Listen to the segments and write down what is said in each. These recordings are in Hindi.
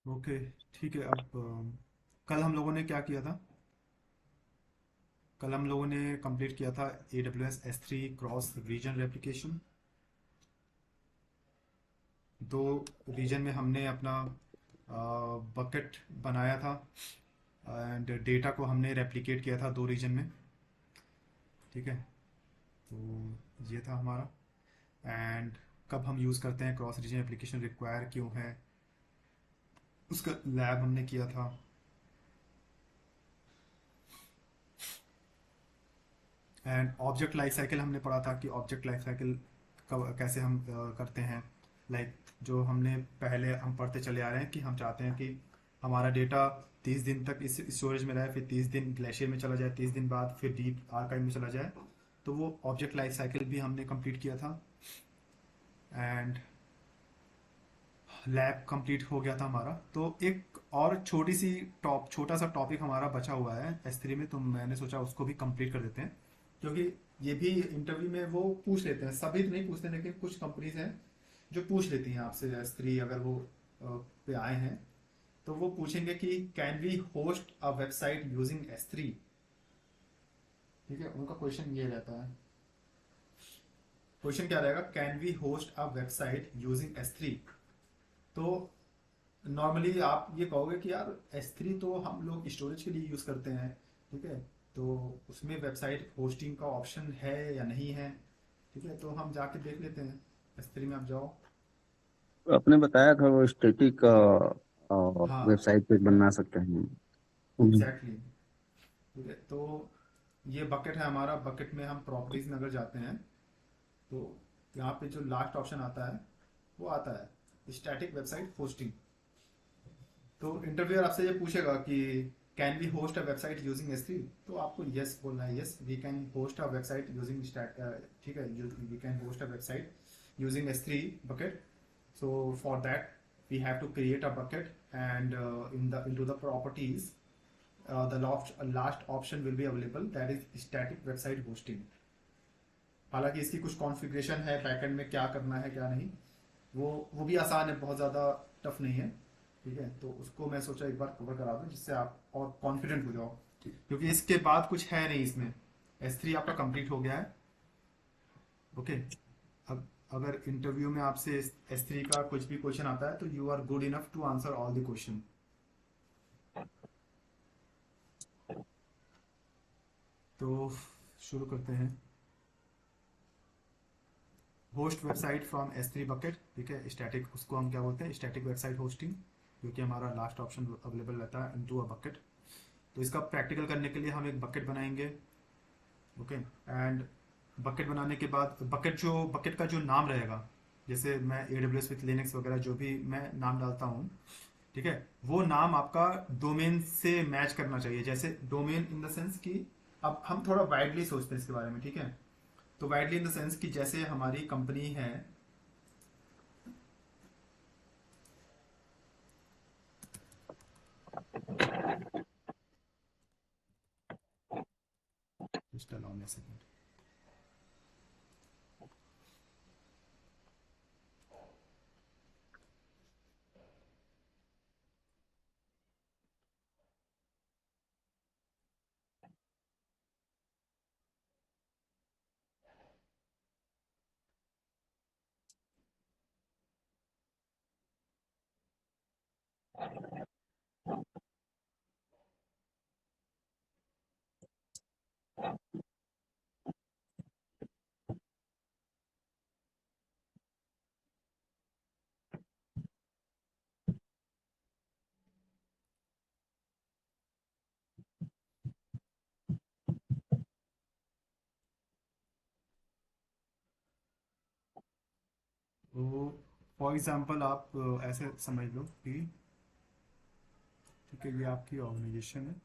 ओके, ठीक है। अब कल हम लोगों ने क्या किया था? कल हम लोगों ने कंप्लीट किया था AWS S3 cross region replication. दो रीजन में हमने अपना बकेट बनाया था एंड डेटा को हमने रेप्लिकेट किया था दो रीजन में। ठीक है, तो ये था हमारा। एंड कब हम यूज़ करते हैं क्रॉस रीजन एप्लीकेशन, रिक्वायर क्यों है, उसका लैब हमने किया था। एंड ऑब्जेक्ट लाइफ साइकिल हमने पढ़ा था कि ऑब्जेक्ट लाइफ साइकिल कैसे हम करते हैं। लाइक जो हमने पहले हम पढ़ते चले आ रहे हैं कि हम चाहते हैं कि हमारा डेटा 30 दिन तक इस स्टोरेज में रहे, फिर 30 दिन ग्लेशियर में चला जाए, 30 दिन बाद फिर डीप आर्काइव में चला जाए। तो वो ऑब्जेक्ट लाइफ साइकिल भी हमने कंप्लीट किया था। एंड लैब कंप्लीट हो गया था हमारा। तो एक और छोटा सा टॉपिक हमारा बचा हुआ है S3 में, तो मैंने सोचा उसको भी कंप्लीट कर देते हैं। क्योंकि ये भी इंटरव्यू में वो पूछ लेते हैं, सभी तो नहीं पूछते लेकिन कुछ कंपनीज हैं जो पूछ लेती हैं आपसे S3, अगर वो पे आए हैं तो वो पूछेंगे कि can we host a website using S3। ठीक है, उनका क्वेश्चन ये रहता है। क्वेश्चन क्या रहेगा? Can we host a website using S3। तो नॉर्मली आप ये कहोगे कि यार S3 तो हम लोग स्टोरेज के लिए यूज़ करते हैं। ठीक है, तो उसमें वेबसाइट होस्टिंग का ऑप्शन है या नहीं है। ठीक है, तो हम जाके देख लेते हैं। S3 में आप जाओ। आपने बताया था वो स्टैटिक हाँ, वेबसाइट पे बना सकते हैं। हम्म। Exactly exactly। ठीक है, तो ये बकेट है हमारा। बकेट में हम प्रॉपर्टीज में अगर जाते हैं तो यहाँ पे जो लास्ट ऑप्शन आता है वो आता है स्टैटिक वेबसाइट होस्टिंग। तो इंटरव्यूअर आपसे ये पूछेगा कि can we host a website using S3। तो आपको यस बोलना है, yes we can host a website using ठीक है, we can host a website using S3 bucket. So for that we have to create a bucket, and into the properties the last option will be available, that is static website hosting। हालांकि इसकी कुछ कॉन्फ़िगरेशन है बैकएंड में, क्या करना है क्या नहीं, वो भी आसान है, बहुत ज़्यादा टफ नहीं है। ठीक है, तो उसको मैं सोचा एक बार कवर करा दूं जिससे आप और कॉन्फिडेंट हो जाओ, क्योंकि इसके बाद कुछ है नहीं इसमें। S3 आपका कंप्लीट हो गया है। ओके। अब अगर इंटरव्यू में आपसे S3 का कुछ भी क्वेश्चन आता है तो you are good enough to answer all the question. तो शुरू करते हैं। Host website from S3 bucket. ठीक है, स्टैटिक, उसको हम क्या बोलते हैं, स्टैटिक वेबसाइट होस्टिंग, जो कि हमारा लास्ट ऑप्शन अवेलेबल रहता है इनटू अ बकेट। तो इसका प्रैक्टिकल करने के लिए हम एक बकेट बनाएंगे। ओके। एंड बकेट बनाने के बाद बकेट का जो नाम रहेगा, जैसे मैं AWS विथ लिनक्स वगैरह जो भी मैं नाम डालता हूँ, ठीक है, वो नाम आपका डोमेन से मैच करना चाहिए। जैसे डोमेन इन द सेंस कि अब हम थोड़ा वाइडली सोचते हैं इसके बारे में। ठीक है, तो वाइडली इन द सेंस कि जैसे हमारी कंपनी है। Just allow me a second. तो फॉर एग्जांपल आप ऐसे समझ लो कि ठीक है, ये आपकी ऑर्गेनाइजेशन है।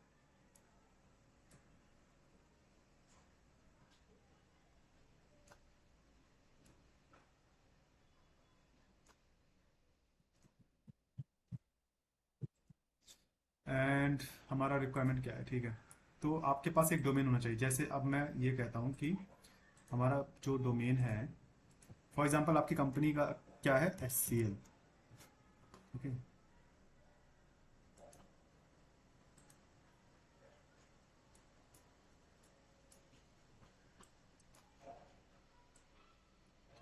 एंड हमारा रिक्वायरमेंट क्या है? ठीक है, तो आपके पास एक डोमेन होना चाहिए। जैसे अब मैं ये कहता हूँ कि हमारा जो डोमेन है, फॉर एग्जांपल आपकी कंपनी का क्या है, SCL। ओके।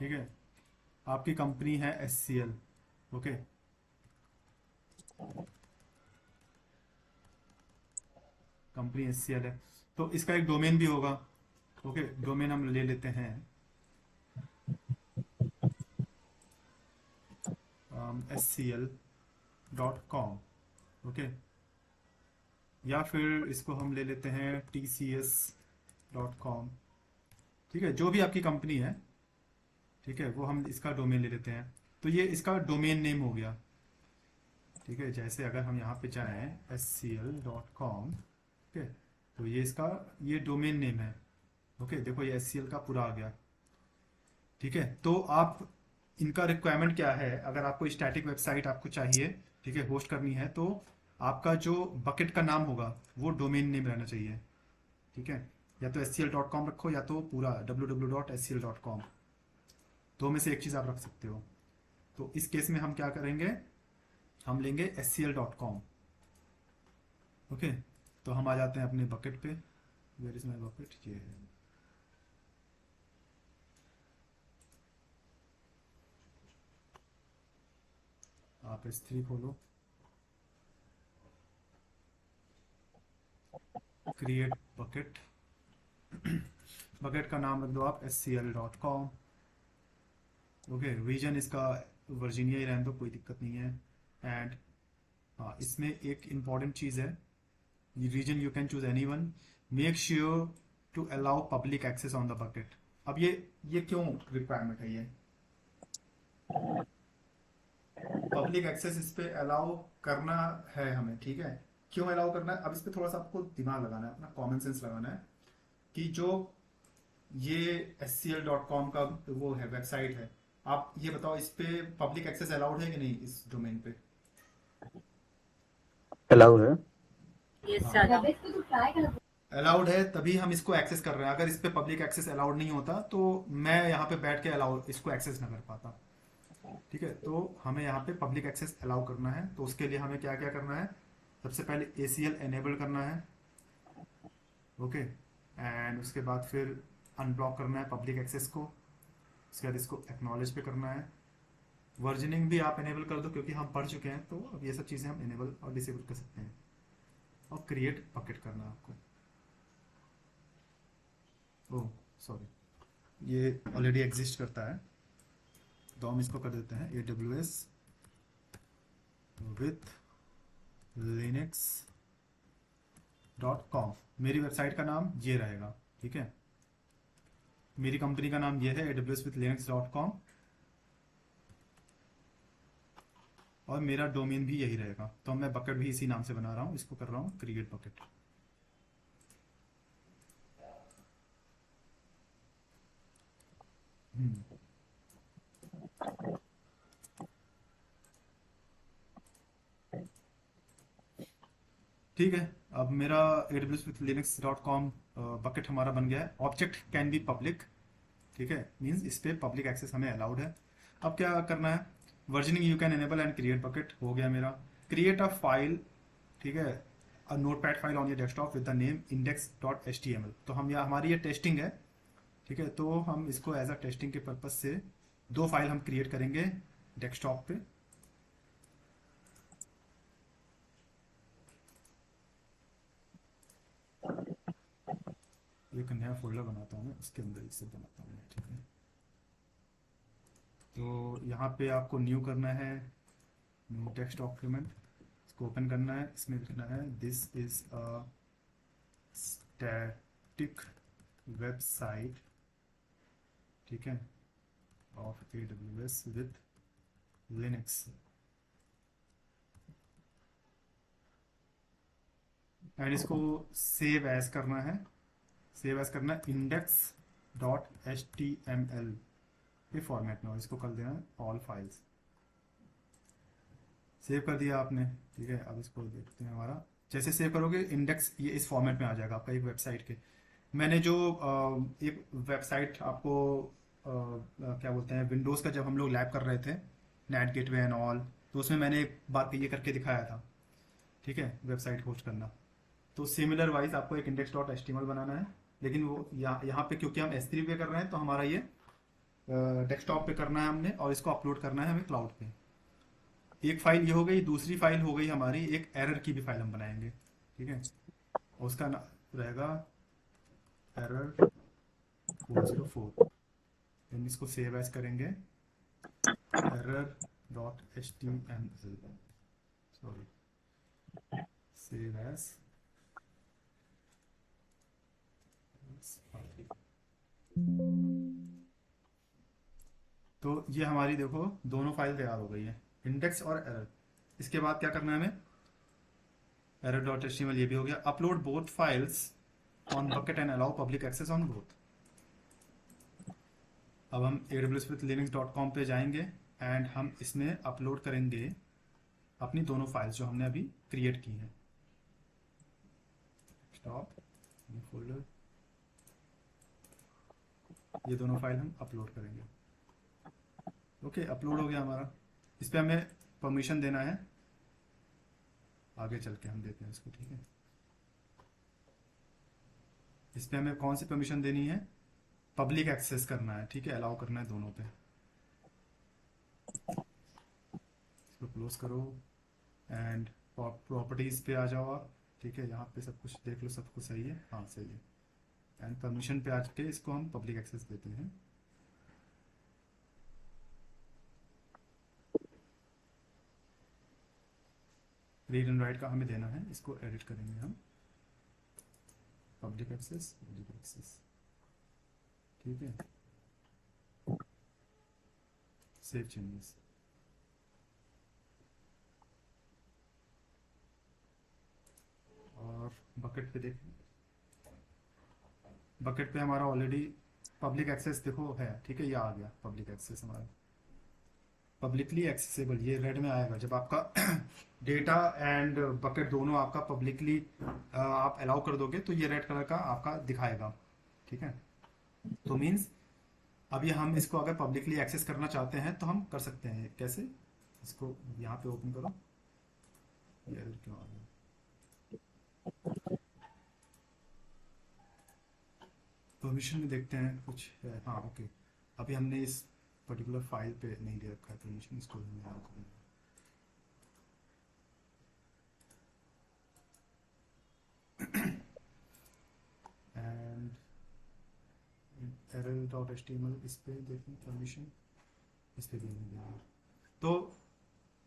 ठीक है, आपकी कंपनी है SCL, ओके, कंपनी SCL है, तो इसका एक डोमेन भी होगा, ओके, डोमेन हम ले लेते हैं scl.com, ओके, या फिर इसको हम ले लेते हैं tcs.com, ठीक है, जो भी आपकी कंपनी है, ठीक है, वो हम इसका डोमेन ले लेते हैं। तो ये इसका डोमेन नेम हो गया, ठीक है, जैसे अगर हम यहाँ पे जाएं scl.com, ठीक है, तो ये इसका ये डोमेन नेम है, ओके, देखो ये SCL का पूरा आ गया, ठीक है। तो आप इनका रिक्वायरमेंट क्या है, अगर आपको स्टैटिक वेबसाइट आपको चाहिए, ठीक है, होस्ट करनी है, तो आपका जो बकेट का नाम होगा वो डोमेन नेम रहना चाहिए, ठीक है, या तो scl.com रखो या तो पूरा www.scl.com, दो में से एक चीज़ आप रख सकते हो। तो इस केस में हम क्या करेंगे, हम लेंगे scl.com, ओके, तो हम आ जाते हैं अपने बकेट पे, वेयर इज माय बकेट, ये है, आप S3 खोलो, क्रिएट बकेट, बकेट का नाम रख दो आप scl.com, ओके, रीजन इसका वर्जीनिया ही रहने दो, कोई दिक्कत नहीं है। एंड हाँ, इसमें एक इम्पॉर्टेंट चीज़ है, region you can choose any one, make sure to allow public access on the bucket. अब ये क्यों रिक्वायरमेंट है, ये पब्लिक एक्सेस इस पे अलाउ करना है हमें, ठीक है, क्यों अलाउ करना है, अब इस पे थोड़ा सा आपको दिमाग लगाना है, अपना कॉमन सेंस लगाना है, कि जो ये scl.com का वो है, वेबसाइट है, आप ये बताओ इस पे पब्लिक एक्सेस अलाउड है कि नहीं, इस डोमेन पे? अलाउ है। हाँ, अलाउड है, तभी हम इसको एक्सेस कर रहे हैं। अगर इस पे पब्लिक एक्सेस अलाउड नहीं होता तो मैं यहाँ पे बैठ के अलाउ इसको एक्सेस ना कर पाता, ठीक है, तो हमें यहाँ पे पब्लिक एक्सेस अलाउ करना है, तो उसके लिए हमें क्या क्या करना है, सबसे पहले ACL एनेबल करना है, ओके, एंड उसके बाद फिर अनब्लॉक करना है पब्लिक एक्सेस को, उसके बाद इसको एक्नॉलेज पे करना है, वर्जनिंग भी आप एनेबल कर दो क्योंकि हम पढ़ चुके हैं, तो अब ये सब चीज़ें हम एनेबल और डिसेबल कर सकते हैं, और क्रिएट बकेट करना है आपको, ओह सॉरी, ये ऑलरेडी एग्जिस्ट करता है, तो हम इसको कर देते हैं AWS विथ linux.com, मेरी वेबसाइट का नाम ये रहेगा, ठीक है, मेरी कंपनी का नाम ये है AWS with linux.com, और मेरा डोमेन भी यही रहेगा, तो मैं बकेट भी इसी नाम से बना रहा हूँ, इसको कर रहा हूँ क्रिएट बकेट। ठीक है, अब मेरा AWS with linux.com बकेट हमारा बन गया है, ऑब्जेक्ट कैन बी पब्लिक, ठीक है, मीन्स इस पे पब्लिक एक्सेस हमें अलाउड है। अब क्या करना है, versioning you can enable and create bucket हो गया मेरा, क्रिएट अ फाइल, ठीक है, a notepad file on your desktop with the name index.html, तो हम यहाँ हमारी ये टेस्टिंग है, ठीक है, तो हम इसको एज अ टेस्टिंग के पर्पज से दो फाइल हम क्रिएट करेंगे डेस्कटॉप पे, एक नया फोल्डर बनाता हूँ मैं, उसके अंदर इसे बनाता हूँ, ठीक है, तो यहाँ पे आपको न्यू करना है, न्यू टेक्स्ट डॉक्यूमेंट, इसको ओपन करना है, इसमें लिखना है this is a static website, ठीक है, of AWS with Linux, and इसको सेव एज करना है, सेव एज करना है index.html के फॉर्मेट में, और इसको कर देना है ऑल फाइल्स, सेव कर दिया आपने, ठीक है, अब इसको देखते हैं, हमारा जैसे सेव करोगे इंडेक्स ये इस फॉर्मेट में आ जाएगा आपका एक वेबसाइट के। मैंने जो एक वेबसाइट आपको क्या बोलते हैं, विंडोज़ का जब हम लोग लैब कर रहे थे, नेट गेटवे एंड ऑल, तो उसमें मैंने एक बार ये करके दिखाया था, ठीक है, वेबसाइट होस्ट करना, तो सिमिलर वाइज आपको एक index.html बनाना है, लेकिन वो यहाँ पे क्योंकि हम S3 पे कर रहे हैं तो हमारा ये डेस्कटॉप पे करना है हमने, और इसको अपलोड करना है हमें क्लाउड पे। एक फाइल ये हो गई, दूसरी फाइल हो गई हमारी, एक एरर की भी फाइल हम बनाएंगे, ठीक है। और उसका रहेगा एरर 404। हम इसको सेव एज करेंगे, error dot H T M L, sorry, save as. तो ये हमारी देखो दोनों फाइल तैयार हो गई है, इंडेक्स और एरर। इसके बाद क्या करना है हमें, error dot H T M L ये भी हो गया। Upload both files on bucket and allow public access on both. अब हम aws-linux.com पे जाएंगे एंड हम इसमें अपलोड करेंगे अपनी दोनों फाइल्स जो हमने अभी क्रिएट की हैं। स्टॉप फोल्डर, ये दोनों फाइल हम अपलोड करेंगे। ओके, अपलोड हो गया हमारा। इस पर हमें परमिशन देना है, आगे चल के हम देते हैं इसको, ठीक है। इस पर हमें कौन सी परमिशन देनी है, पब्लिक एक्सेस करना है, ठीक है, अलाउ करना है दोनों पे। इसको क्लोज करो एंड प्रॉपर्टीज पे आ जाओ आप, ठीक है। यहाँ पे सब कुछ देख लो, सब कुछ सही है, हाँ सही है। एंड परमिशन पे आके इसको हम पब्लिक एक्सेस देते हैं। रीड एंड राइट का हमें देना है, इसको एडिट करेंगे हम, पब्लिक एक्सेस, ठीक है। सेव चेंजेस, और बकेट पे देखें, बकेट पे हमारा ऑलरेडी पब्लिक एक्सेस देखो है, ठीक है, ये आ गया पब्लिक एक्सेस हमारा, पब्लिकली एक्सेसिबल, ये रेड में आएगा जब आपका डेटा एंड बकेट दोनों आपका पब्लिकली आप अलाउ कर दोगे, तो ये रेड कलर का आपका दिखाएगा, ठीक है। तो मीन्स अभी हम इसको अगर पब्लिकली एक्सेस करना चाहते हैं तो हम कर सकते हैं। कैसे, इसको यहाँ पे ओपन करो, ये एरर क्यों आ गया, परमिशन में देखते हैं कुछ है, हाँ ओके। अभी हमने इस पर्टिकुलर फाइल पे नहीं दे रखा है परमिशन, इसको हमें यहाँ करना है। And error dot H T M L, इस पे देखें परमिशन, इस पे भी नहीं देना। तो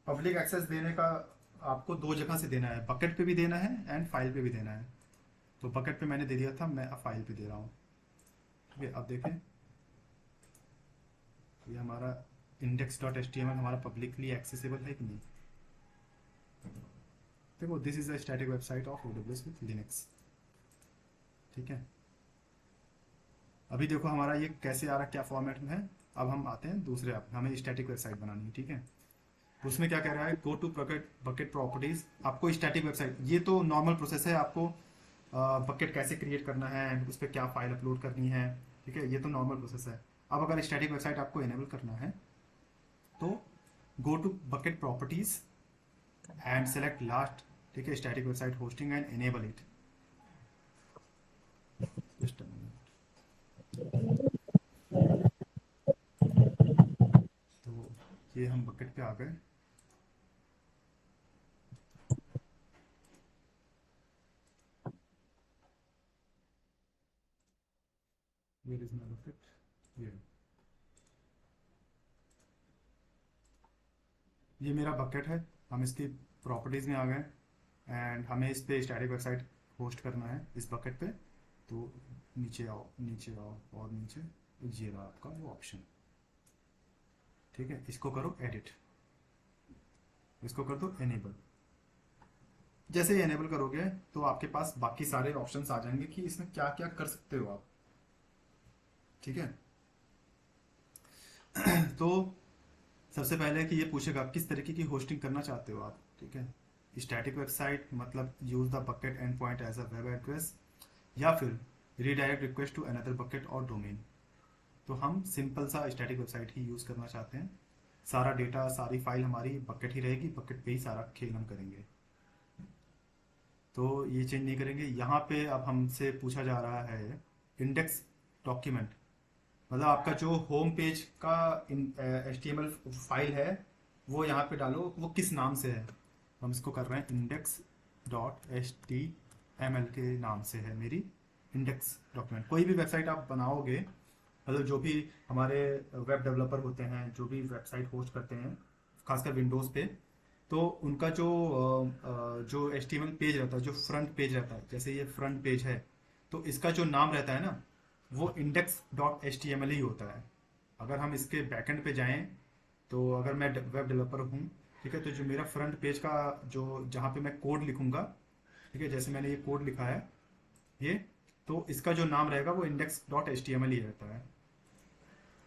पब्लिक एक्सेस देने का आपको दो जगह से देना है, बकेट पे भी देना है एंड फाइल पे भी देना है। तो बकेट पे मैंने दे दिया था, मैं अब फाइल पे दे रहा हूँ, ठीक है। अब देखें ये हमारा index dot H T M L हमारा पब्लिकली एक्सेसिबल है कि नहीं। देखो this is a static website of AWS with Linux, ठीक है। अभी देखो हमारा ये कैसे आ रहा है, क्या फॉर्मेट में है। अब हम आते हैं दूसरे ऐप, हमें स्टैटिक वेबसाइट बनानी है, ठीक है। उसमें क्या कह रहा है, go to bucket, bucket properties. आपको स्टैटिक वेबसाइट, ये तो नॉर्मल प्रोसेस है, आपको बकेट कैसे क्रिएट करना है एंड उस पर क्या फाइल अपलोड करनी है, ठीक है, ये तो नॉर्मल प्रोसेस है। अब अगर स्टैटिक वेबसाइट आपको इनेबल करना है तो go to bucket properties and select last, ठीक है, static website hosting and enable it. Just a minute. तो ये हम बकेट पे आ गए। वेयर इज माय बकेट, ये मेरा बकेट है। हम इसकी प्रॉपर्टीज में आ गए एंड हमें इस पे स्टैटिक वेबसाइट होस्ट करना है इस बकेट पे। तो नीचे आओ, नीचे आओ और नीचे, ये रहा आपका वो ऑप्शन, ठीक है। इसको करो एडिट, इसको कर दो एनेबल। जैसे ही एनेबल करोगे तो आपके पास बाकी सारे ऑप्शंस आ जाएंगे कि इसमें क्या क्या कर सकते हो आप, ठीक है। तो सबसे पहले कि ये पूछेगा किस तरीके की होस्टिंग करना चाहते हो आप, ठीक है। स्टैटिक वेबसाइट मतलब use the bucket end point as a web address, या फिर redirect request to another bucket और डोमेन। तो हम सिंपल सा स्टैटिक वेबसाइट ही यूज करना चाहते हैं। सारा डेटा, सारी फाइल हमारी बकेट ही रहेगी, बकेट पे ही सारा खेल हम करेंगे, तो ये चेंज नहीं करेंगे। यहाँ पे अब हमसे पूछा जा रहा है इंडेक्स डॉक्यूमेंट, मतलब आपका जो होम पेज का HTML फाइल है वो यहाँ पे डालो, वो किस नाम से है। हम इसको कर रहे हैं index.html के नाम से है मेरी इंडेक्स डॉक्यूमेंट। कोई भी वेबसाइट आप बनाओगे, मतलब जो भी हमारे वेब डेवलपर होते हैं, जो भी वेबसाइट होस्ट करते हैं खासकर विंडोज़ पे, तो उनका जो HTML पेज रहता है, जो फ्रंट पेज रहता है, जैसे ये फ्रंट पेज है, तो इसका जो नाम रहता है ना, वो index.html ही होता है। अगर हम इसके बैकएंड पे जाएं, तो अगर मैं वेब डेवलपर हूँ, ठीक है, तो जो मेरा फ्रंट पेज का जो जहाँ पे मैं कोड लिखूंगा, ठीक है, जैसे मैंने ये कोड लिखा है ये, तो इसका जो नाम रहेगा वो index.html ही रहता है।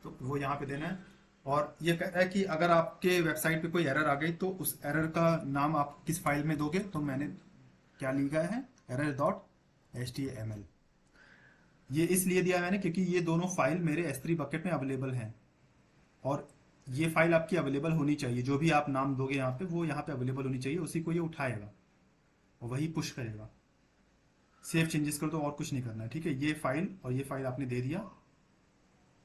तो वो यहाँ पे देना है। और ये कह रहा है कि अगर आपके वेबसाइट पे कोई एरर आ गई तो उस एरर का नाम आप किस फाइल में दोगे, तो मैंने क्या लिखा है, error.html। ये इसलिए दिया मैंने क्योंकि ये दोनों फाइल मेरे S3 बकेट में अवेलेबल हैं, और ये फाइल आपकी अवेलेबल होनी चाहिए। जो भी आप नाम दोगे यहाँ पे, वो यहाँ पे अवेलेबल होनी चाहिए, उसी को ये उठाएगा और वही पुश करेगा। सेव चेंजेस कर दो, और कुछ नहीं करना है, ठीक है। ये फाइल और ये फाइल आपने दे दिया,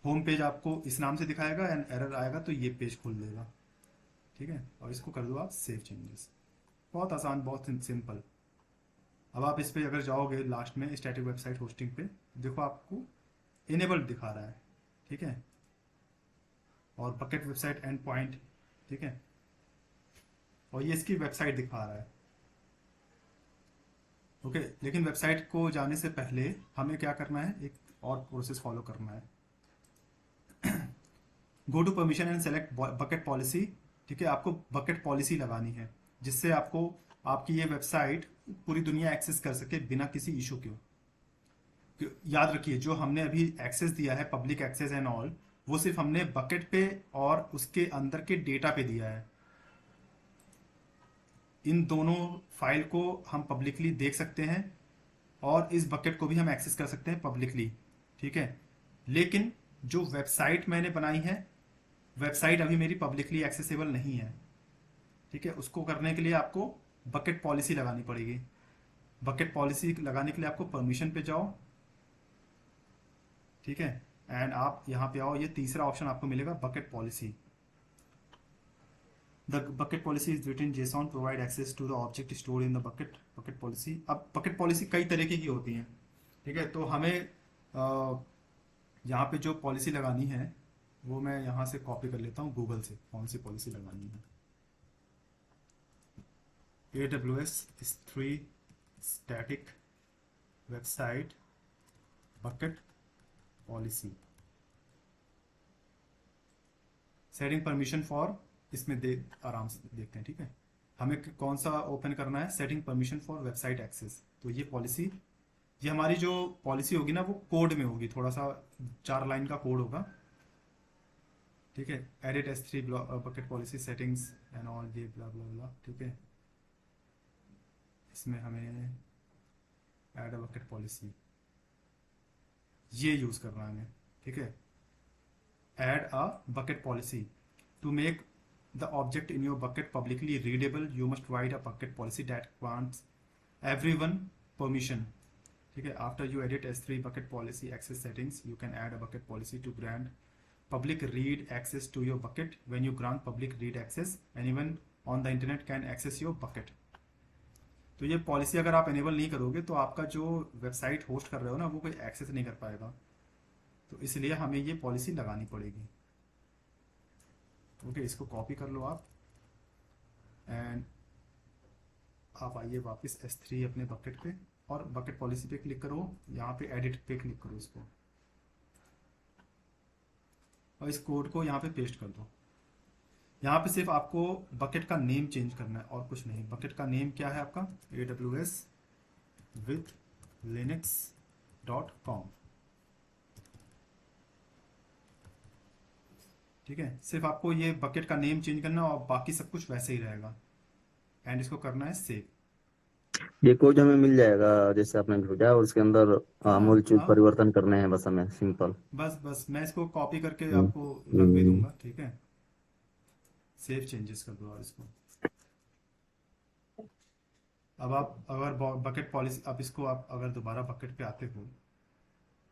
होम पेज आपको इस नाम से दिखाएगा, एंड एरर आएगा तो ये पेज खोल देगा, ठीक है। और इसको कर दो आप सेव चेंजेस। बहुत आसान, बहुत सिंपल। अब आप इस पे अगर जाओगे लास्ट में स्टैटिक वेबसाइट होस्टिंग पे, देखो आपको इनेबल्ड दिखा रहा है, ठीक है, और बकेट वेबसाइट एंड पॉइंट, ठीक है, और ये इसकी वेबसाइट दिखा रहा है। ओके, लेकिन वेबसाइट को जाने से पहले हमें क्या करना है, एक और प्रोसेस फॉलो करना है। Go to permission and select bucket policy, ठीक है। आपको बकेट पॉलिसी लगानी है जिससे आपको आपकी ये वेबसाइट पूरी दुनिया एक्सेस कर सके बिना किसी इशू के। याद रखिए, जो हमने अभी एक्सेस दिया है, पब्लिक एक्सेस एंड ऑल, वो सिर्फ हमने बकेट पे और उसके अंदर के डेटा पे दिया है। इन दोनों फाइल को हम पब्लिकली देख सकते हैं, और इस बकेट को भी हम एक्सेस कर सकते हैं पब्लिकली, ठीक है। लेकिन जो वेबसाइट मैंने बनाई है, वेबसाइट अभी मेरी पब्लिकली एक्सेसिबल नहीं है, ठीक है। उसको करने के लिए आपको बकेट पॉलिसी लगानी पड़ेगी। बकेट पॉलिसी लगाने के लिए आपको परमिशन पे जाओ, ठीक है, एंड आप यहाँ पे आओ, ये तीसरा ऑप्शन आपको मिलेगा, bucket policy. The bucket policy is written JSON provide access to the object store in the bucket policy. अब बकेट पॉलिसी कई तरीके की होती हैं, ठीक है। तो हमें यहाँ पे जो पॉलिसी लगानी है, वो मैं यहाँ से कॉपी कर लेता हूँ गूगल से, कौन सी पॉलिसी लगानी है। AWS S3 static website bucket policy setting permission for, इसमें आराम से देखते हैं, ठीक है। हमें कौन सा ओपन करना है, setting permission for website access. तो ये पॉलिसी, ये हमारी जो पॉलिसी होगी ना, वो कोड में होगी, थोड़ा सा 4 लाइन का कोड होगा, ठीक है। Edit S3 bucket policy settings and all, ये ब्ला ब्ला ब्ला, ठीक है। इसमें हमें ऐड अ बकेट पॉलिसी, ये यूज करना है हमें, ठीक है। Add a bucket policy to make the object in your bucket publicly readable, you must provide a bucket policy that grants everyone permission, ठीक है। after you edit S3 bucket policy access settings, you can add a bucket policy to grant public read access to your bucket. When you grant public read access, anyone on the internet can access your bucket। तो ये पॉलिसी अगर आप एनेबल नहीं करोगे तो आपका जो वेबसाइट होस्ट कर रहे हो ना, वो कोई एक्सेस नहीं कर पाएगा। तो इसलिए हमें ये पॉलिसी लगानी पड़ेगी। ओके, इसको कॉपी कर लो आप, एंड आप आइए वापस S3 अपने बकेट पे, और बकेट पॉलिसी पे क्लिक करो, यहाँ पे एडिट पे क्लिक करो इसको, और इस कोड को यहाँ पे पेस्ट कर दो। यहाँ पे सिर्फ आपको बकेट का नेम चेंज करना है और कुछ नहीं। बकेट का नेम क्या है आपका, AWS with linux.com, ठीक है। सिर्फ आपको ये बकेट का नेम चेंज करना है और बाकी सब कुछ वैसे ही रहेगा, एंड इसको करना है सेव। ये कोड हमें मिल जाएगा जैसे आपने भेजा, और उसके अंदर हाँ आमूल चूल हाँ, परिवर्तन करने हैं बस हमें, सिंपल। बस बस मैं इसको कॉपी करके हम्म, आपको रख भी हम्म। दूंगा, ठीक है। सेव चेंजेस कर दो और इसको। अब आप अगर बकेट पॉलिसी, अब इसको आप अगर दोबारा बकेट पे आते हो,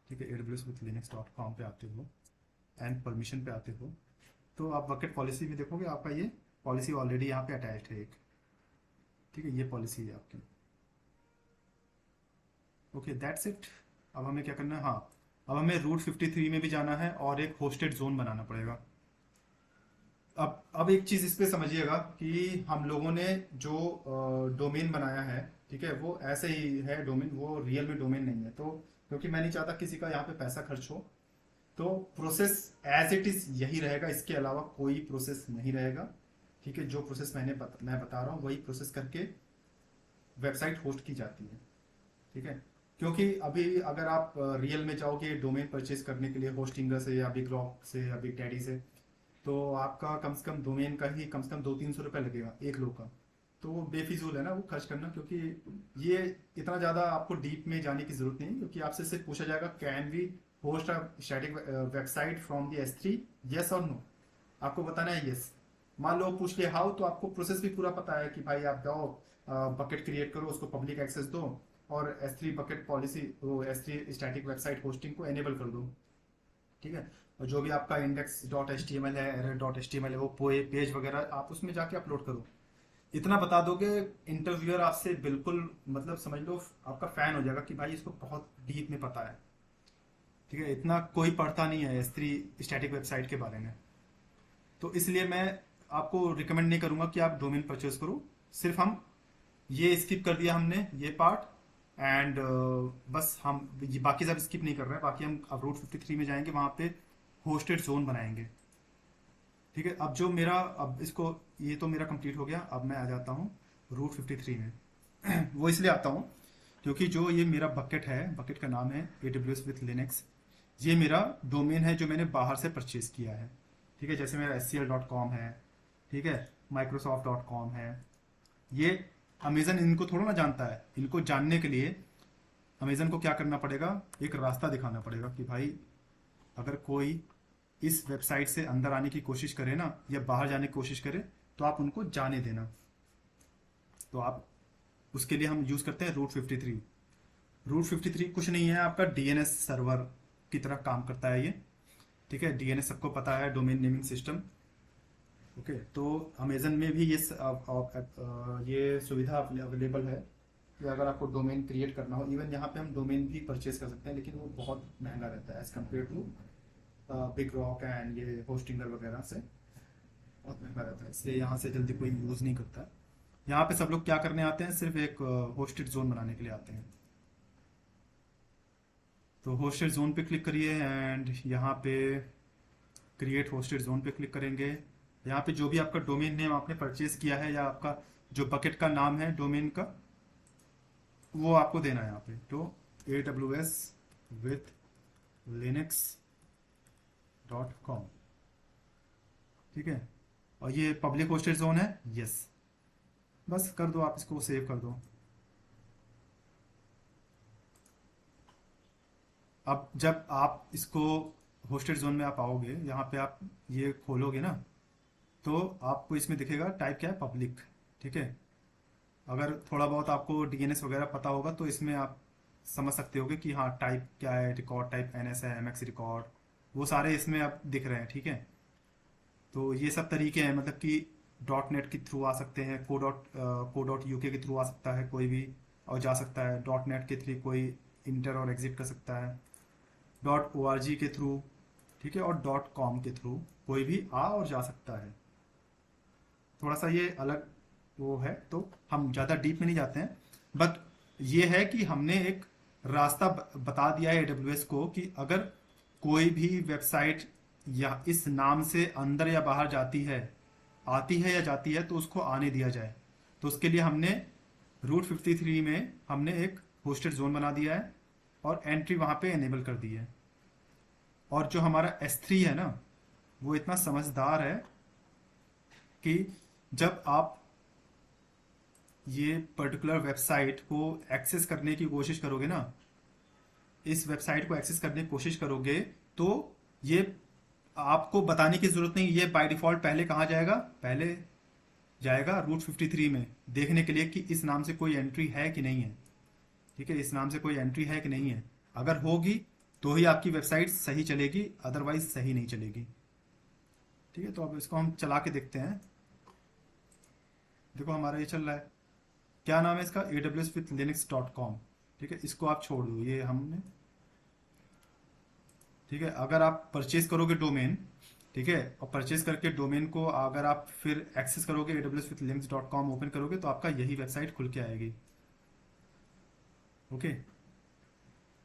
ठीक है, AWS with linux.com पे आते हो, एंड परमिशन पे आते हो तो आप बकेट पॉलिसी में देखोगे आपका ये पॉलिसी ऑलरेडी यहाँ पे अटैच्ड है एक। ठीक है, ये पॉलिसी है आपकी। Okay, that's it. अब हमें क्या करना है, हाँ, अब हमें रूट 53 में भी जाना है और एक होस्टेड जोन बनाना पड़ेगा। अब एक चीज इस पे समझिएगा कि हम लोगों ने जो डोमेन बनाया है, ठीक है, वो ऐसे ही है डोमेन, वो रियल में डोमेन नहीं है। तो क्योंकि मैं नहीं चाहता किसी का यहाँ पे पैसा खर्च हो, तो प्रोसेस एज इट इज यही रहेगा, इसके अलावा कोई प्रोसेस नहीं रहेगा। ठीक है, जो प्रोसेस मैं बता रहा हूँ वही प्रोसेस करके वेबसाइट होस्ट की जाती है। ठीक है, क्योंकि अभी अगर आप रियल में जाओगे डोमेन परचेज करने के लिए होस्टिंगर से या बिग रॉक से या बिग डैडी से, तो आपका कम से कम डोमेन का ही कम से कम 200-300 रुपये लगेगा एक लोग का। तो वो बेफिजूल है ना वो खर्च करना, क्योंकि ये इतना ज़्यादा आपको डीप में जाने की जरूरत नहीं, क्योंकि आपसे सिर्फ पूछा जाएगा can we host a static website from the S3, yes और नो। आपको बताना है यस। मान लो पूछ लिया हाउ, तो आपको प्रोसेस भी पूरा पता है कि भाई आप जाओ बकेट क्रिएट करो, उसको पब्लिक एक्सेस दो और S3 बकेट पॉलिसी, वो S3 स्टैटिक वेबसाइट होस्टिंग को एनेबल कर दो। ठीक है, और जो भी आपका index dot H T M L है, error dot H T M L है, वो पोए पेज वगैरह आप उसमें जाके अपलोड करो। इतना बता दोगे, इंटरव्यूअर आपसे बिल्कुल मतलब समझ लो आपका फैन हो जाएगा कि भाई इसको बहुत डीप में पता है। ठीक है, इतना कोई पढ़ता नहीं है S3 स्टैटिक वेबसाइट के बारे में। तो इसलिए मैं आपको रिकमेंड नहीं करूंगा कि आप डोमेन परचेज करो। सिर्फ हम ये स्किप कर दिया हमने ये पार्ट, एंड बस हम ये बाकी सब स्किप नहीं कर रहे हैं। बाकी हम अब रूट 53 में जाएंगे, वहां पे होस्टेड जोन बनाएंगे। ठीक है, अब जो मेरा, अब इसको, ये तो मेरा कंप्लीट हो गया। अब मैं आ जाता हूँ रूट 53 में। वो इसलिए आता हूँ क्योंकि जो ये मेरा बकेट है, बकेट का नाम है AWS विथ लिनक्स। ये मेरा डोमेन है जो मैंने बाहर से परचेज किया है। ठीक है, जैसे मेरा scl.com है, ठीक है, microsoft.com है। ये अमेजन इनको थोड़ा ना जानता है। इनको जानने के लिए अमेजन को क्या करना पड़ेगा, एक रास्ता दिखाना पड़ेगा कि भाई अगर कोई इस वेबसाइट से अंदर आने की कोशिश करे ना, या बाहर जाने की कोशिश करे, तो आप उनको जाने देना। तो आप उसके लिए हम यूज करते हैं रूट 53। रूट 53 कुछ नहीं है, आपका DNS सर्वर की तरह काम करता है ये। ठीक है, DNS सबको पता है, डोमेन नेमिंग सिस्टम। ओके, तो अमेजन में भी ये सुविधा अवेलेबल है कि अगर आपको डोमेन क्रिएट करना हो, इवन यहाँ पे हम डोमेन भी परचेज कर सकते हैं, लेकिन वो बहुत महंगा रहता है as compare to BigRock एंड ये होस्टिंगर वगैरह से बहुत महंगा रहता है, इसलिए यहाँ से जल्दी कोई यूज़ नहीं करता है। यहाँ पे सब लोग क्या करने आते हैं, सिर्फ एक होस्टेड जोन बनाने के लिए आते हैं। तो होस्टेड जोन पे क्लिक करिए एंड यहाँ पे क्रिएट होस्टेड जोन पे क्लिक करेंगे। यहाँ पे जो भी आपका डोमेन नेम आपने परचेज किया है, या आपका जो बकेट का नाम है डोमेन का, वो आपको देना है यहाँ पे। तो AWS with Linux dot com. ठीक है, और ये पब्लिक होस्टेड जोन है, यस। बस कर दो, आप इसको सेव कर दो। अब जब आप इसको होस्टेड जोन में आप आओगे, यहाँ पे आप ये खोलोगे ना, तो आपको इसमें दिखेगा टाइप क्या है, पब्लिक। ठीक है, अगर थोड़ा बहुत आपको DNS वगैरह पता होगा तो इसमें आप समझ सकते होगे कि हाँ टाइप क्या है, रिकॉर्ड टाइप NS है, MX रिकॉर्ड, वो सारे इसमें आप दिख रहे हैं। ठीक है, तो ये सब तरीके हैं, मतलब कि .NET के थ्रू आ सकते हैं, co.uk के थ्रू आ सकता है कोई भी और जा सकता है। .NET के थ्रू कोई इंटर और एग्जिट कर सकता है, .org के थ्रू, ठीक है, और .com के थ्रू कोई भी आ और जा सकता है। थोड़ा सा ये अलग वो है, तो हम ज़्यादा डीप में नहीं जाते हैं। बट ये है कि हमने एक रास्ता बता दिया है AWS को कि अगर कोई भी वेबसाइट या इस नाम से अंदर या बाहर जाती है, आती है या जाती है, तो उसको आने दिया जाए। तो उसके लिए हमने रूट 53 में हमने एक होस्टेड जोन बना दिया है और एंट्री वहाँ पे एनेबल कर दी है। और जो हमारा S3 है ना, वो इतना समझदार है कि जब आप ये पर्टिकुलर वेबसाइट को एक्सेस करने की कोशिश करोगे ना, इस वेबसाइट को एक्सेस करने की कोशिश करोगे, तो ये आपको बताने की जरूरत नहीं, ये बाय डिफॉल्ट पहले कहाँ जाएगा, पहले जाएगा रूट 53 में, देखने के लिए कि इस नाम से कोई एंट्री है कि नहीं है। ठीक है, इस नाम से कोई एंट्री है कि नहीं है। अगर होगी तो ही आपकी वेबसाइट सही चलेगी, अदरवाइज सही नहीं चलेगी। ठीक है, तो अब इसको हम चला के देखते हैं। देखो हमारा ये चल रहा है। क्या नाम है इसका? aws-with-linux.com। ठीक है, इसको आप छोड़ दो, ये हमने। ठीक है, अगर आप परचेज करोगे डोमेन, ठीक है, और परचेज करके डोमेन को अगर आप फिर एक्सेस करोगे aws-with-linux.com ओपन करोगे तो आपका यही वेबसाइट खुल के आएगी। ओके,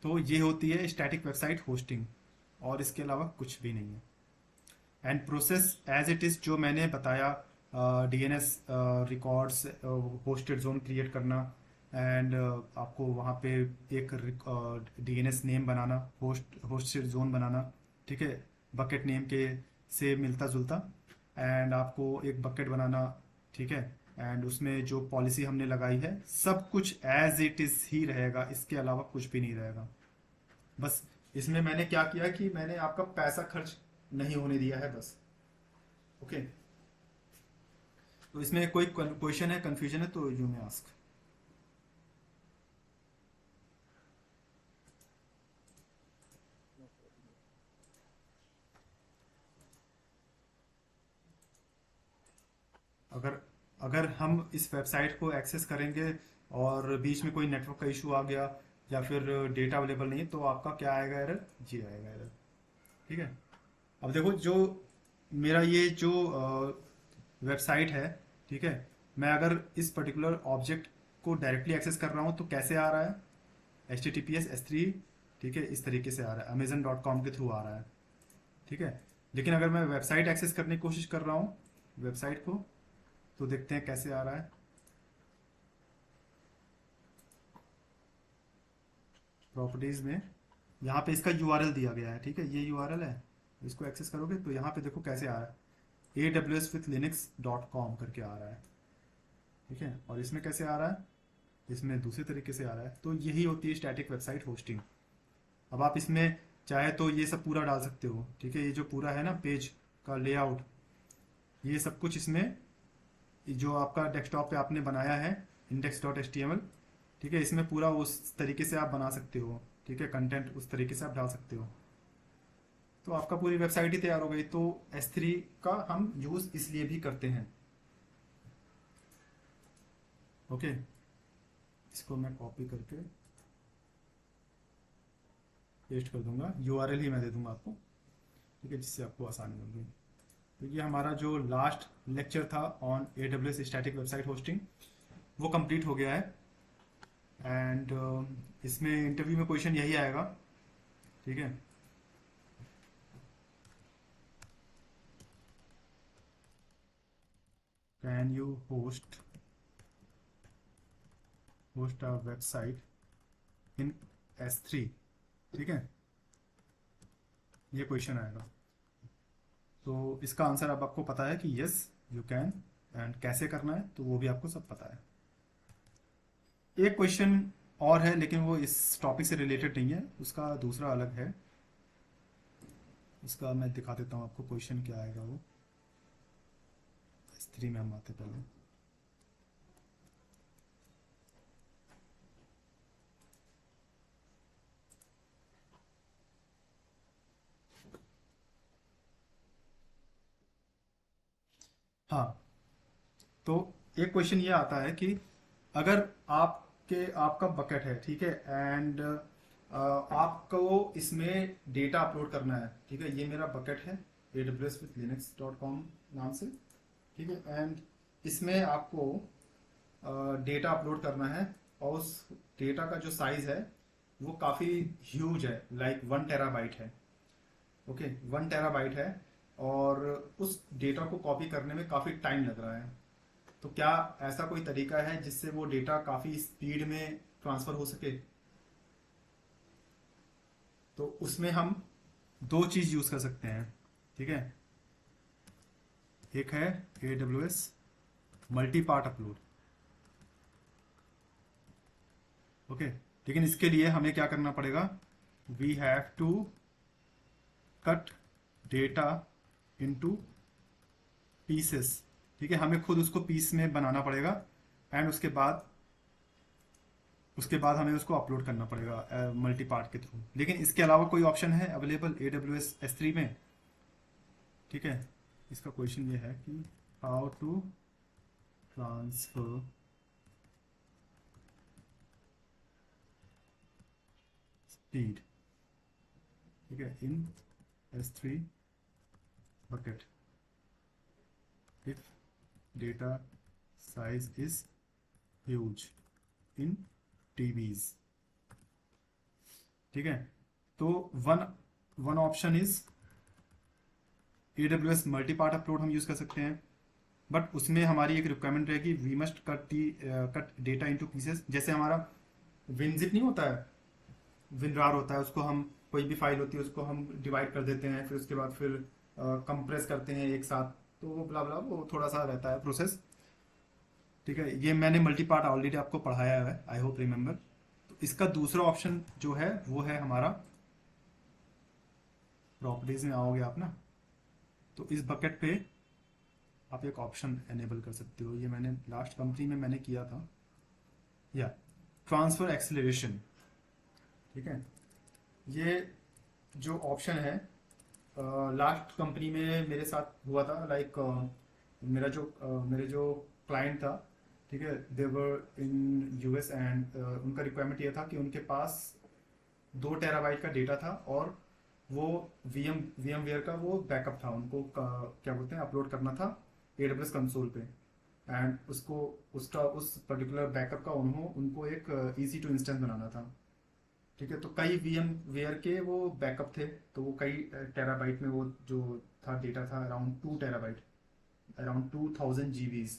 तो ये होती है स्टैटिक वेबसाइट होस्टिंग, और इसके अलावा कुछ भी नहीं है। And process as it is जो मैंने बताया, DNS records, hosted zone create करना, एंड आपको वहाँ पे एक डीएनएस नेम बनाना, होस्टेड जोन बनाना। ठीक है, बकेट नेम के से मिलता जुलता, एंड आपको एक बकेट बनाना। ठीक है, एंड उसमें जो पॉलिसी हमने लगाई है सब कुछ एज इट इज़ ही रहेगा, इसके अलावा कुछ भी नहीं रहेगा। बस इसमें मैंने क्या किया कि मैंने आपका पैसा खर्च नहीं होने दिया है बस। ओके, तो इसमें कोई क्वेश्चन है, कंफ्यूजन है तो यू मे आस्क। अगर अगर हम इस वेबसाइट को एक्सेस करेंगे और बीच में कोई नेटवर्क का इशू आ गया या फिर डेटा अवेलेबल नहीं है, तो आपका क्या आएगा? एरर, जी आएगा एरर। ठीक है, अब देखो जो मेरा ये जो वेबसाइट है, ठीक है, मैं अगर इस पर्टिकुलर ऑब्जेक्ट को डायरेक्टली एक्सेस कर रहा हूँ तो कैसे आ रहा है? HTTPS/S3। ठीक है, इस तरीके से आ रहा है, amazon.com के थ्रू आ रहा है। ठीक है, लेकिन अगर मैं वेबसाइट एक्सेस करने की कोशिश कर रहा हूँ वेबसाइट को, तो देखते हैं कैसे आ रहा है। प्रॉपर्टीज में यहाँ पे इसका यूआरएल दिया गया है। ठीक है, ये यूआरएल है, इसको एक्सेस करोगे तो यहाँ पे देखो कैसे आ रहा है, aws-with-linux.com करके आ रहा है। ठीक है, और इसमें कैसे आ रहा है? इसमें दूसरे तरीके से आ रहा है। तो यही होती है स्टैटिक वेबसाइट होस्टिंग। अब आप इसमें चाहे तो ये सब पूरा डाल सकते हो। ठीक है, ये जो पूरा है ना पेज का लेआउट, ये सब कुछ इसमें, जो आपका डेस्कटॉप पे आपने बनाया है index.html, ठीक है, इसमें पूरा उस तरीके से आप बना सकते हो। ठीक है, कंटेंट उस तरीके से आप डाल सकते हो, तो आपका पूरी वेबसाइट ही तैयार हो गई। तो S3 का हम यूज़ इसलिए भी करते हैं। ओके, इसको मैं कॉपी करके पेस्ट कर दूंगा, यूआरएल ही मैं दे दूंगा आपको। ठीक है, जिससे आपको आसानी होगी। तो ये हमारा जो लास्ट लेक्चर था on AWS static website hosting, वो कंप्लीट हो गया है। एंड इसमें इंटरव्यू में क्वेश्चन यही आएगा। ठीक है, can you host a website in S3। ठीक है, ये क्वेश्चन आएगा। तो इसका आंसर अब आपको पता है कि यस यू कैन, एंड कैसे करना है तो वो भी आपको सब पता है। एक क्वेश्चन और है, लेकिन वो इस टॉपिक से रिलेटेड नहीं है, उसका दूसरा अलग है। उसका मैं दिखा देता हूँ आपको, क्वेश्चन क्या आएगा वो। S3 में हम आते पहले। हाँ, तो एक क्वेश्चन ये आता है कि अगर आपका बकेट है, ठीक है, एंड आपको इसमें डेटा अपलोड करना है। ठीक है, ये मेरा बकेट है aws-with-linux.com नाम से। ठीक है, एंड इसमें आपको डेटा अपलोड करना है, और उस डेटा का जो साइज है वो काफ़ी ह्यूज है, लाइक 1 टेराबाइट है। ओके, 1 टेराबाइट है, और उस डेटा को कॉपी करने में काफ़ी टाइम लग रहा है। तो क्या ऐसा कोई तरीका है जिससे वो डेटा काफ़ी स्पीड में ट्रांसफ़र हो सके? तो उसमें हम दो चीज़ यूज़ कर सकते हैं। ठीक है, एक है AWS multi part upload. Okay, लेकिन इसके लिए हमें क्या करना पड़ेगा? We have to cut data into pieces. ठीक है, हमें खुद उसको पीस में बनाना पड़ेगा, एंड उसके बाद उसके बाद हमें उसको अपलोड करना पड़ेगा मल्टी पार्ट के थ्रू। लेकिन इसके अलावा कोई ऑप्शन है अवेलेबल AWS S3 में? ठीक है, इसका क्वेश्चन ये है कि हाउ टू ट्रांसफर स्पीड, ठीक है, इन S3 bucket if data size is huge in TBs। ठीक है, तो one one option is AWS multi part upload हम यूज कर सकते हैं, बट उसमें हमारी एक रिक्वायरमेंट रहेगी, we must cut data into pieces. जैसे हमारा विनजिप नहीं होता है, विनरार होता है, उसको हम कोई भी फाइल होती है उसको हम डिवाइड कर देते हैं, फिर उसके बाद फिर कंप्रेस करते हैं एक साथ, तो वो ब्ला ब्ला वो थोड़ा सा रहता है प्रोसेस। ठीक है, ये मैंने मल्टी पार्ट ऑलरेडी आपको पढ़ाया है, आई होप रिमेम्बर। तो इसका दूसरा ऑप्शन जो है वो है हमारा, प्रॉपर्टीज में आओगे आप ना, तो इस बकेट पे आप एक ऑप्शन एनेबल कर सकते हो, ये मैंने लास्ट कंपनी में मैंने किया था, या ट्रांसफर एक्सेलरेशन। ठीक है, ये जो ऑप्शन है लास्ट कंपनी में मेरे साथ हुआ था, लाइक मेरे जो क्लाइंट था, ठीक है, देवर इन US एंड उनका रिक्वायरमेंट ये था कि उनके पास 2 टेराबाइट का डेटा था, और वो वीएम वेयर का वो बैकअप था, उनको क्या बोलते हैं, अपलोड करना था AWS कंसोल पे। एंड उसको उसका उस पर्टिकुलर बैकअप का उनको एक EC2 इंस्टेंस बनाना था। ठीक है, तो कई वीएम वेयर के वो बैकअप थे, तो वो कई टेराबाइट में वो जो था डेटा था, अराउंड 2 टेराबाइट, अराउंड 2000 GBs।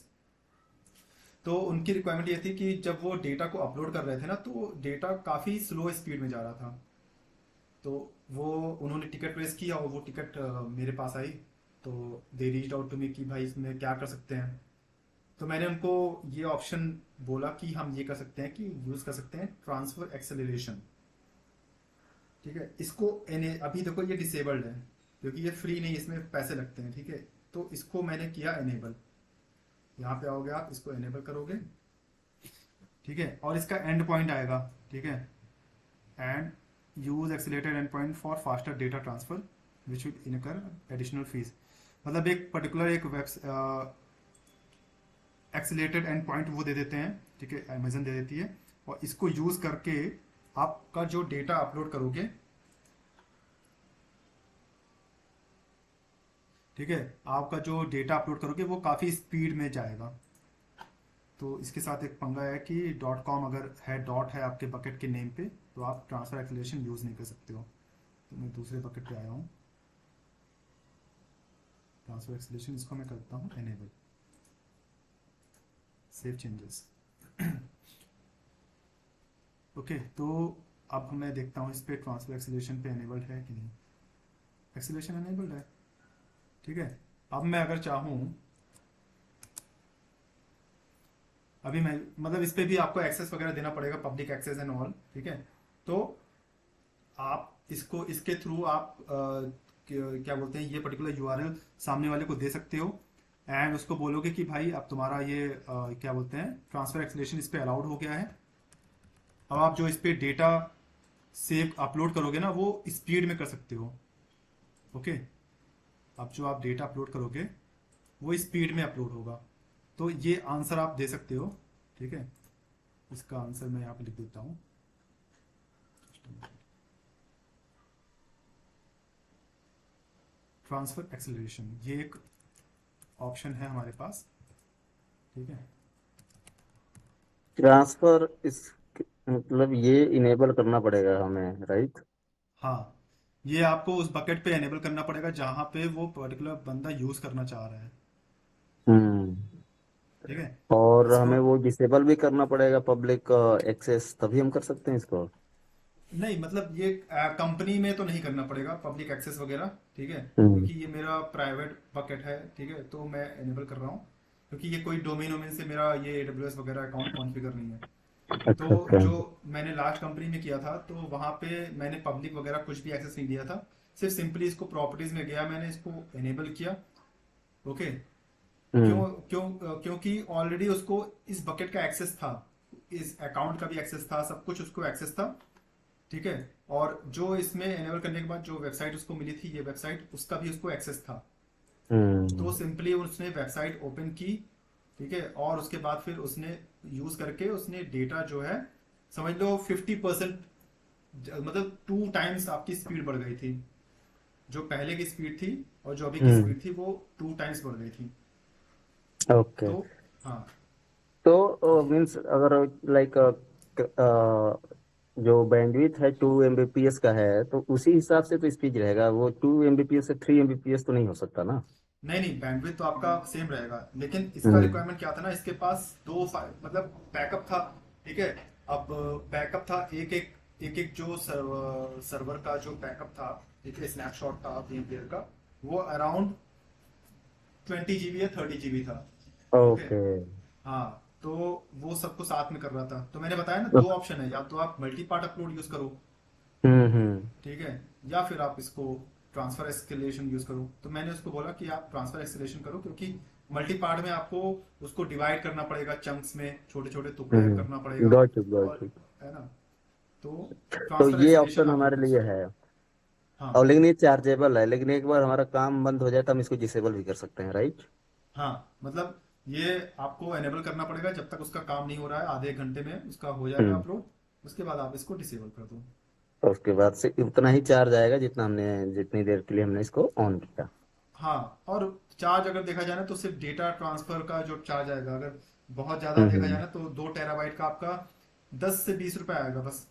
तो उनकी रिक्वायरमेंट ये थी कि जब वो डेटा को अपलोड कर रहे थे ना, तो डेटा काफ़ी स्लो स्पीड में जा रहा था। तो वो उन्होंने टिकट रेस किया और वो टिकट मेरे पास आई, तो they reach out to me कि भाई इसमें क्या कर सकते हैं। तो मैंने उनको ये ऑप्शन बोला कि हम ये कर सकते हैं कि यूज़ कर सकते हैं ट्रांसफर एक्सेलरेशन। ठीक है, इसको अभी देखो ये डिसेबल्ड है क्योंकि ये फ्री नहीं, इसमें पैसे लगते हैं। ठीक है, तो इसको मैंने किया एनेबल। यहाँ पे आओगे आप, इसको एनेबल करोगे, ठीक है, और इसका एंड पॉइंट आएगा। ठीक है, and use accelerated endpoint for faster data transfer which will incur additional fees. मतलब एक पर्टिकुलर एक वेब एक्सीलेटेड एंड पॉइंट वो दे देते हैं, ठीक है, अमेजन दे देती है, और इसको यूज करके आपका जो डेटा अपलोड करोगे, ठीक है, आपका जो डेटा अपलोड करोगे वो काफ़ी स्पीड में जाएगा। तो इसके साथ एक पंगा है कि .com अगर है, डॉट है आपके बकेट के नेम पे, तो आप ट्रांसफर एक्सेलरेशन यूज़ नहीं कर सकते हो। तो मैं दूसरे बकेट पे आया हूँ, ट्रांसफर एक्सेलरेशन, इसको मैं करता हूँ एनेबल, सेव चेंजेस। ओके, तो अब मैं देखता हूँ इस पे ट्रांसफर एक्सेलरेशन पे एनेबल्ड है कि नहीं। एक्सेलरेशन एनेबल्ड है। ठीक है, अब मैं अगर चाहूँ, अभी मैं मतलब इस पे भी आपको एक्सेस वगैरह देना पड़ेगा, पब्लिक एक्सेस एंड ऑल। ठीक है, तो आप इसको इसके थ्रू आप क्या बोलते हैं, ये पर्टिकुलर URL सामने वाले को दे सकते हो, एंड उसको बोलोगे कि भाई अब तुम्हारा ये क्या बोलते हैं, ट्रांसफर एक्सेलरेशन इस पे अलाउड हो गया है। अब आप जो इस पे डेटा सेव अपलोड करोगे ना, वो स्पीड में कर सकते हो। ओके, अब जो आप डेटा अपलोड करोगे वो स्पीड में अपलोड होगा। तो ये आंसर आप दे सकते हो। ठीक है, इसका आंसर मैं यहाँ पे लिख देता हूँ, ट्रांसफर एक्सेलरेशन, ये एक ऑप्शन है हमारे पास। ठीक है, ट्रांसफर इस मतलब ये इनेबल करना पड़ेगा हमें, राइट? हाँ, ये आपको उस बकेट पे एनेबल करना पड़ेगा जहां पे वो पर्टिकुलर बंदा यूज करना चाह रहा है। हम्म। ठीक है, और इसको हमें वो डिसेबल भी करना पड़ेगा पब्लिक एक्सेस, तभी हम कर सकते हैं इसको। नहीं, मतलब ये कंपनी में तो नहीं करना पड़ेगा पब्लिक एक्सेस वगैरह। ठीक है, हम्म। क्योंकि ये मेरा प्राइवेट बकेट है। ठीक है, तो मैं एनेबल कर रहा हूँ क्योंकि ये कोई डोमेन वोमेन से मेरा ये AWS वगैरह अकाउंट कॉन्फ़िगर नहीं है। तो अच्छा अच्छा। जो मैंने लास्ट कंपनी में किया था, तो वहां पे मैंने पब्लिक वगैरह कुछ भी एक्सेस नहीं दिया था, सिर्फ सिंपली इसको प्रॉपर्टीज में गया, मैंने इसको एनेबल किया। ओके, क्यों हम्म। क्यों क्योंकि ऑलरेडी उसको इस बकेट का एक्सेस था, इस अकाउंट का भी एक्सेस था, सब कुछ उसको एक्सेस था। ठीक है। और जो इसमें एनेबल करने के बाद जो वेबसाइट उसको मिली थी, ये वेबसाइट, उसका भी उसको एक्सेस था। तो हम्म। सिंपली उसने वेबसाइट ओपन की। ठीक है। और उसके बाद फिर उसने यूज करके उसने डेटा जो है, समझ लो 50%, मतलब 2 टाइम्स आपकी स्पीड बढ़ गई थी। जो पहले की स्पीड थी और जो अभी की हम्म। स्पीड थी वो 2 टाइम्स बढ़ गई थी। ओके। तो हाँ। तो मीन्स अगर लाइक जो बैंडविड्थ है 2 Mbps का है, तो उसी हिसाब से तो स्पीड रहेगा। वो 2 Mbps से 3 Mbps तो नहीं हो सकता ना? नहीं नहीं, बैंडविड्थ तो आपका सेम रहेगा, लेकिन इसका हम्म। रिक्वायरमेंट क्या था ना, इसके पास मतलब बैकअप था। ठीक है। अब बैकअप था एक एक जो सर्वर का जो बैकअप था, ठीक है, स्नैपशॉट था VMware का, वो अराउंड 20 GB या 30 GB था। ओके। ओके। हाँ। तो वो सबको साथ में कर रहा था, तो मैंने बताया ना, दो ऑप्शन है, या तो आप मल्टी पार्ट अपलोड यूज करो। हम्म। ठीक है। या फिर आप इसको ट्रांसफर एस्केलेशन यूज करो। तो मैंने उसको बोला कि आप ट्रांसफर एस्केलेशन करो, क्योंकि मल्टी पार्ट में आपको उसको डिवाइड करना पड़ेगा चंक्स में, छोटे छोटे टुकड़े करना पड़ेगा। गॉट इट, गॉट और इट। है ना। तो तो ट्रांसफर ये एस्केलेशन ऑप्शन आप हमारे यूज। लिए है। हाँ और लेकिन ये चार्जेबल है, लेकिन एक बार हमारा काम बंद हो जाए तो हम इसको डिसेबल भी कर सकते हैं, राइट? हाँ, मतलब ये आपको एनेबल करना पड़ेगा जब तक उसका काम नहीं हो रहा है, आधे एक घंटे में उसका हो जाएगा हम्म। अपलोड। उसके बाद आप इसको डिसेबल कर दो। और उसके बाद से उतना ही चार्ज आएगा जितना हमने, जितनी देर के लिए हमने इसको ऑन किया। हाँ। और चार्ज अगर देखा जाए ना, तो सिर्फ डेटा ट्रांसफर का जो चार्ज आएगा, अगर बहुत ज्यादा देखा जाए हम्म। ना, तो 2 TB का आपका 10 से 20 रुपए आएगा बस।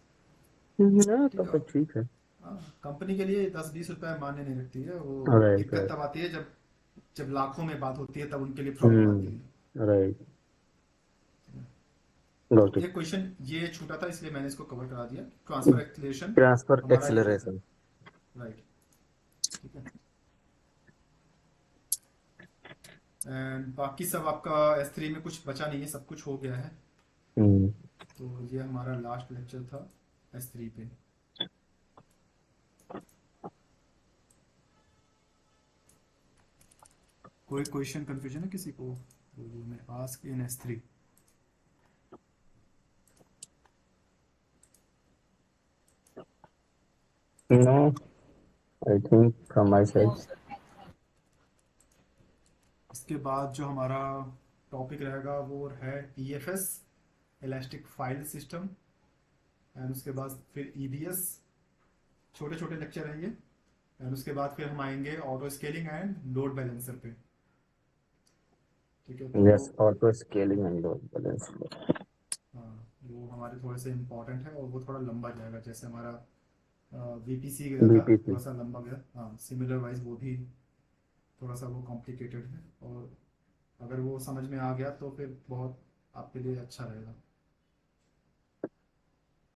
हाँ, ठीक तब है। तो ठीक है। हाँ, कंपनी के लिए 10-20 रुपए मान्य नहीं रखती है वो। राइट, दिक्कत राइट। तब आती है जब जब लाखों में बात होती है, तब उनके लिए प्रॉब्लम आती है। हम्म। राइट। तो गॉट इट। एक क्वेश्चन ये छूटा था, इसलिए मैंने इसको कवर करा दिया, ट्रांसफर एक्सलेशन ट्रांसफर हमारा ये था। एक्सेलरेशन। राइट। ठीक है। एंड बाकी सब आपका S3 में कुछ बचा नहीं है, सब कुछ हो गया है। हम्म। तो ये हमारा लास्ट लेक्चर था S3 पे। कोई क्वेश्चन कंफ्यूजन है किसी को? में ask in S3। No, I think from my side. इसके बाद जो हमारा टॉपिक रहेगा वो है EFS, elastic file system. And उसके बाद फिर EBS, छोटे छोटे लेक्चर हैं ये। एंड उसके बाद फिर हम आएंगे auto scaling and load balancer पे। ठीक है। तो yes, auto scaling and load balance. हाँ, वो हमारे थोड़े से इम्पोर्टेंट है, और वो थोड़ा लंबा जाएगा, जैसे हमारा VPC गया था, बीपीसी। थोड़ा सा लंबा गया। हाँ, सिमिलर वाइज वो भी थोड़ा सा वो कॉम्प्लिकेटेड है। और अगर वो समझ में आ गया तो फिर बहुत आपके लिए अच्छा रहेगा।